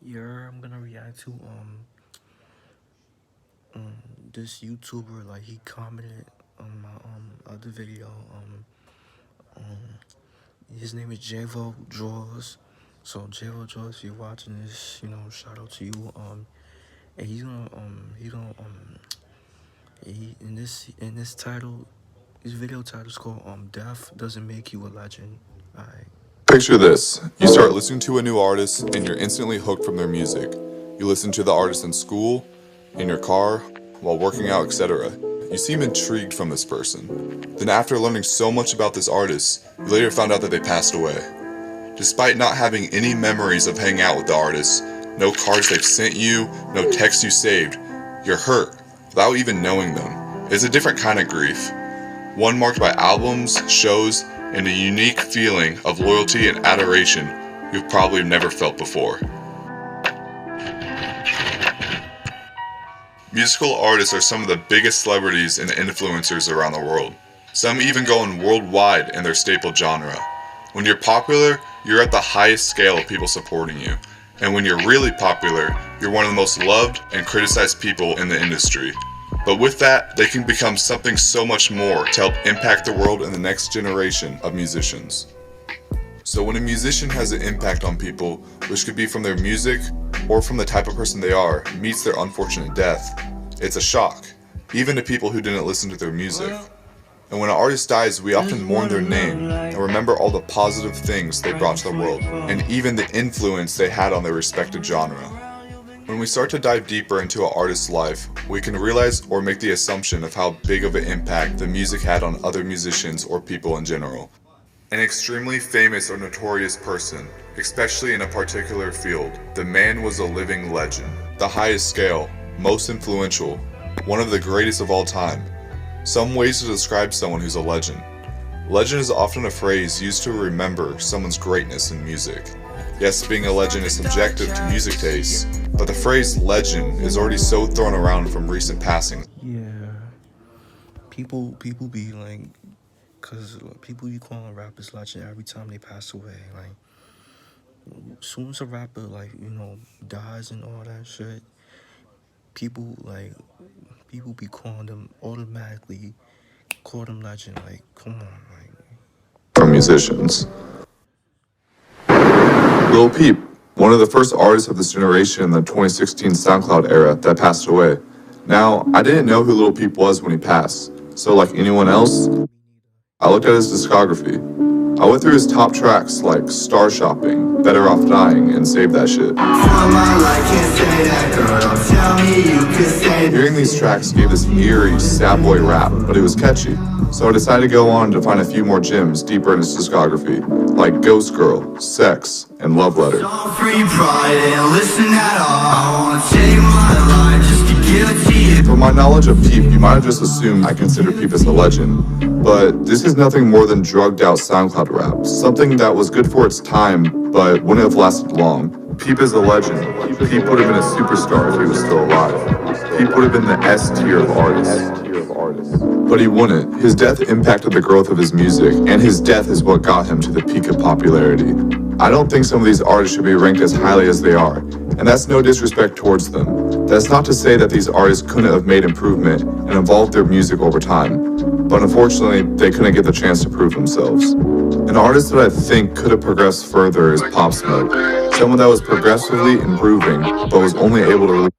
Yeah, I'm gonna react to this YouTuber, like he commented on my other video. His name is JivoDraws. So JivoDraws, if you're watching this, shout out to you. And he's gonna he in this title, his video title is called Death Doesn't Make You a Legend. Alright. Picture this. You start listening to a new artist and you're instantly hooked from their music. You listen to the artist in school, in your car, while working out, etc. You seem intrigued from this person. Then after learning so much about this artist, you later found out that they passed away. Despite not having any memories of hanging out with the artist, no cards they've sent you, no texts you saved, you're hurt without even knowing them. It's a different kind of grief. One marked by albums, shows, and a unique feeling of loyalty and adoration you've probably never felt before. Musical artists are some of the biggest celebrities and influencers around the world. Some even going worldwide in their staple genre. When you're popular, you're at the highest scale of people supporting you. And when you're really popular, you're one of the most loved and criticized people in the industry. But with that, they can become something so much more to help impact the world and the next generation of musicians. So when a musician has an impact on people, which could be from their music or from the type of person they are, meets their unfortunate death, it's a shock, even to people who didn't listen to their music. And when an artist dies, we often mourn their name and remember all the positive things they brought to the world, and even the influence they had on their respected genre. When we start to dive deeper into an artist's life, we can realize or make the assumption of how big of an impact the music had on other musicians or people in general. An extremely famous or notorious person, especially in a particular field, the man was a living legend. The highest scale, most influential, one of the greatest of all time. Some ways to describe someone who's a legend. Legend is often a phrase used to remember someone's greatness in music. Yes, being a legend is subjective to music tastes, but the phrase legend is already so thrown around from recent passings. Yeah, people be like, cause people be calling rappers legend every time they pass away. Like, soon as a rapper dies and all that shit, people like people be calling them automatically, call them legend. Like, come on, like. From musicians. Lil Peep, one of the first artists of this generation in the 2016 SoundCloud era that passed away. Now, I didn't know who Lil Peep was when he passed, so like anyone else, I looked at his discography. I went through his top tracks like Star Shopping, Better Off Dying, and Save That Shit. Hearing these tracks gave this eerie, sad boy rap, but it was catchy. So I decided to go on to find a few more gems deeper in his discography, like Ghost Girl, Sex, and Love Letter. From my knowledge of Peep, you might have just assumed I consider Peep as a legend, but this is nothing more than drugged out SoundCloud rap, something that was good for its time, but wouldn't have lasted long. Peep is a legend. Peep would have been a superstar if he was still alive. Peep would have been the S tier of artists. But he wouldn't. His death impacted the growth of his music, and his death is what got him to the peak of popularity. I don't think some of these artists should be ranked as highly as they are, and that's no disrespect towards them. That's not to say that these artists couldn't have made improvement and evolved their music over time, but unfortunately, they couldn't get the chance to prove themselves. An artist that I think could have progressed further is Pop Smoke, someone that was progressively improving, but was only able to release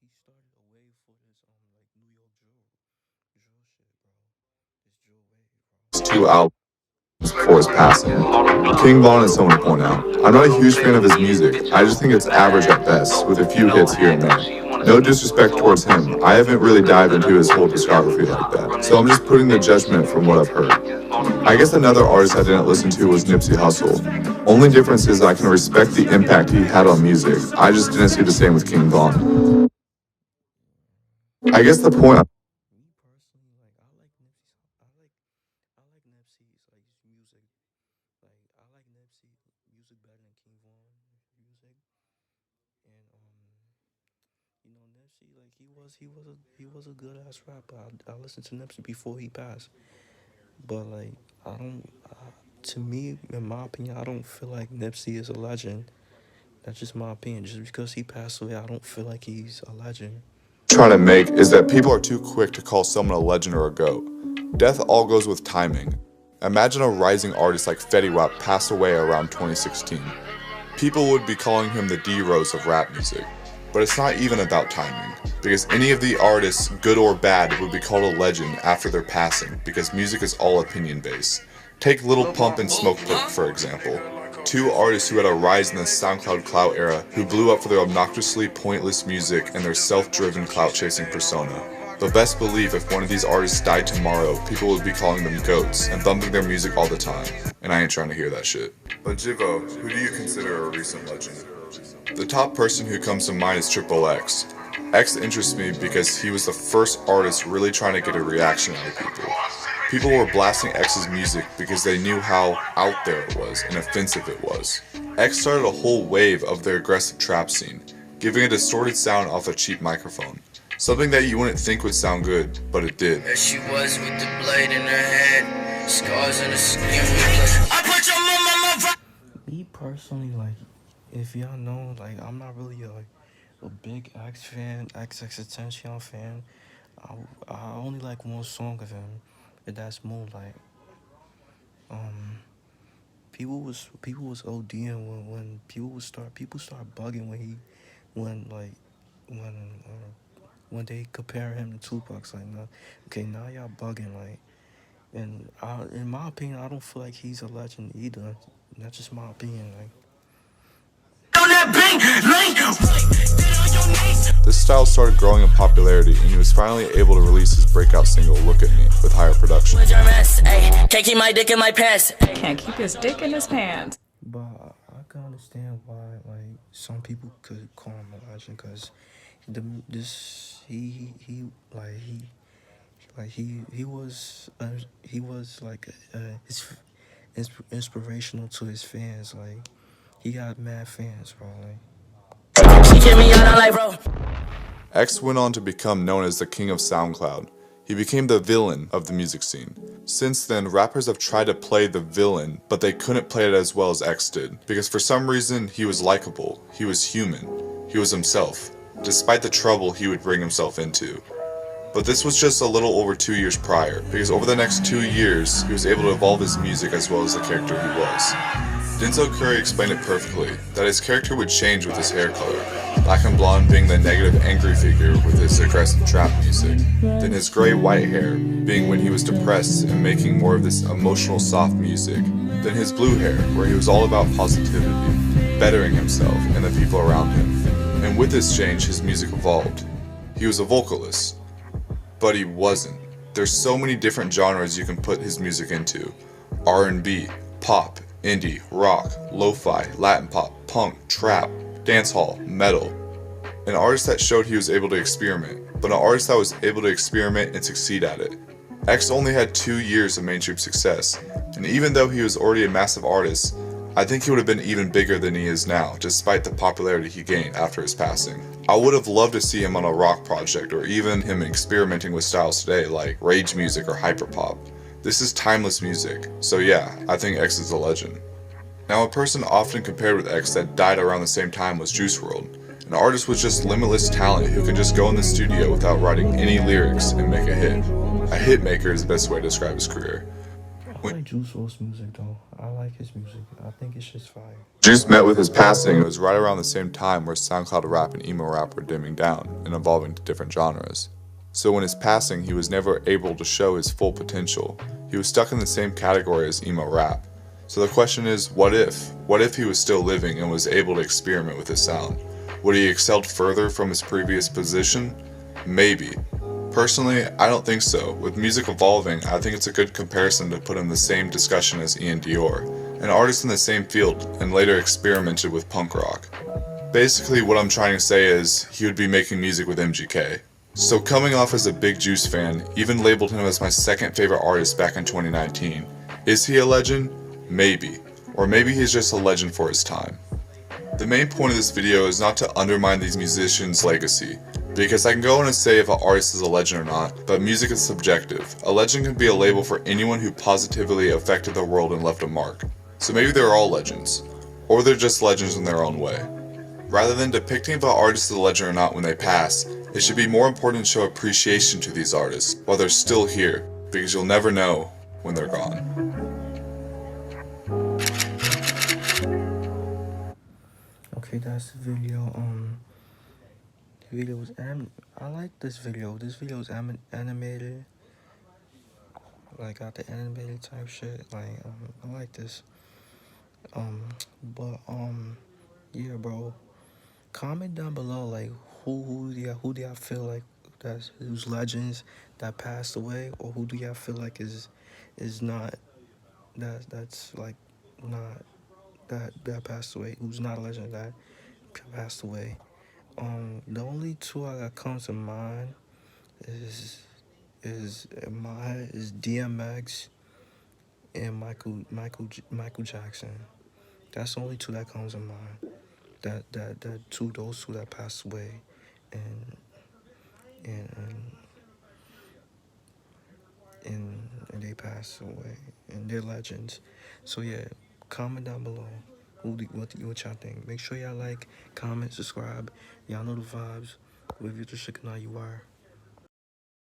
He started a wave for this like New York drill shit, bro. This drill wave, bro. 2 albums before his passing. King Von is someone to point out. I'm not a huge fan of his music, I just think it's average at best, with a few hits here and there. No disrespect towards him, I haven't really dived into his whole discography like that, so I'm just putting the judgment from what I've heard. I guess another artist I didn't listen to was Nipsey Hussle. Only difference is I can respect the impact he had on music, I just didn't see the same with King Von. I guess the point Me personally, like I like Nipsey's like his music. Like I like Nipsey music better than King Von music. And Nipsey like he was a good ass rapper. I listened to Nipsey before he passed. But like I don't to me, in my opinion, I don't feel like Nipsey is a legend. That's just my opinion. Just because he passed away, I don't feel like he's a legend. Trying to make is that people are too quick to call someone a legend or a goat. Death all goes with timing. Imagine a rising artist like Fetty Wap passed away around 2016. People would be calling him the D-Rose of rap music. But it's not even about timing, because any of the artists, good or bad, would be called a legend after their passing, because music is all opinion based. Take Lil Pump and Smoke Purp, for example. Two artists who had a rise in the SoundCloud clout era, who blew up for their obnoxiously pointless music and their self-driven clout-chasing persona. But best believe if one of these artists died tomorrow, people would be calling them goats and bumping their music all the time. And I ain't trying to hear that shit. But Jivo, who do you consider a recent legend? The top person who comes to mind is Triple X. X interests me because he was the first artist really trying to get a reaction out of people. People were blasting X's music because they knew how out there it was and offensive it was. X started a whole wave of the aggressive trap scene, giving a distorted sound off a cheap microphone. Something that you wouldn't think would sound good, but it did. There she was with the blade in her head, scars on the skin. I put your mama. Me personally, like, if y'all know, like, I'm not really a big X fan, XXXTentacion fan. I only like one song of him, and that's Moonlight. People was ODing when people start bugging when like when they compare him to Tupac's like, no, okay, now y'all bugging, like, and in my opinion, I don't feel like he's a legend either. That's just my opinion, like. This style started growing in popularity, and he was finally able to release his breakout single "Look at Me" with higher production. Can't keep my dick in my pants. Can't keep his dick in his pants. But I can understand why, like, some people could call him a legend, cause he was like inspirational to his fans. Like, he got mad fans, bro. Like, She kicked me out on life, bro. X went on to become known as the king of SoundCloud. He became the villain of the music scene. Since then, rappers have tried to play the villain, but they couldn't play it as well as X did, because for some reason, he was likable, he was human, he was himself, despite the trouble he would bring himself into. But this was just a little over 2 years prior, because over the next 2 years, he was able to evolve his music as well as the character he was. Denzel Curry explained it perfectly, that his character would change with his hair color, black and blonde being the negative angry figure with his aggressive trap music, then his gray-white hair being when he was depressed and making more of this emotional soft music, then his blue hair where he was all about positivity, bettering himself and the people around him. And with this change, his music evolved. He was a vocalist, but he wasn't. There's so many different genres you can put his music into. R&B, pop, indie, rock, lo-fi, Latin pop, punk, trap, dancehall, metal. An artist that showed he was able to experiment, but an artist that was able to experiment and succeed at it. X only had 2 years of mainstream success, and even though he was already a massive artist, I think he would have been even bigger than he is now, despite the popularity he gained after his passing. I would have loved to see him on a rock project, or even him experimenting with styles today like rage music or hyperpop. This is timeless music, so yeah, I think X is a legend. Now, a person often compared with X that died around the same time was Juice WRLD, an artist with just limitless talent who can just go in the studio without writing any lyrics and make a hit. A hit maker is the best way to describe his career. I like Juice WRLD's music though. I like his music. I think it's just fire. Juice met with his passing, it was right around the same time where SoundCloud rap and emo rap were dimming down and evolving to different genres. So when his passing, he was never able to show his full potential. He was stuck in the same category as emo rap. So the question is, what if? What if he was still living and was able to experiment with his sound? Would he excelled further from his previous position? Maybe. Personally, I don't think so. With music evolving, I think it's a good comparison to put in the same discussion as Ian Dior, an artist in the same field and later experimented with punk rock. Basically, what I'm trying to say is, he would be making music with MGK. So coming off as a big Juice fan, even labeled him as my second favorite artist back in 2019. Is he a legend? Maybe. Or maybe he's just a legend for his time. The main point of this video is not to undermine these musicians' legacy, Because I can go on and say if an artist is a legend or not, but music is subjective. A legend can be a label for anyone who positively affected the world and left a mark. So maybe they're all legends. Or they're just legends in their own way. Rather than depicting if an artist is a legend or not when they pass, it should be more important to show appreciation to these artists while they're still here, because you'll never know when they're gone. Okay, that's the video. The video was I like this video. This video is animated. Like got the animated type shit. Like I like this. But yeah, bro. Comment down below like who do y'all feel like that's who's legends that passed away, or who do y'all feel like is not that's like not that passed away, who's not a legend that passed away. The only two I got comes to mind is in my head is DMX and Michael Jackson. That's the only two that comes to mind. Those two that passed away, and and and, and they passed away, and they're legends. So yeah, comment down below what y'all think. Make sure y'all like, comment, subscribe. Y'all know the vibes. With you, the chicken, you are.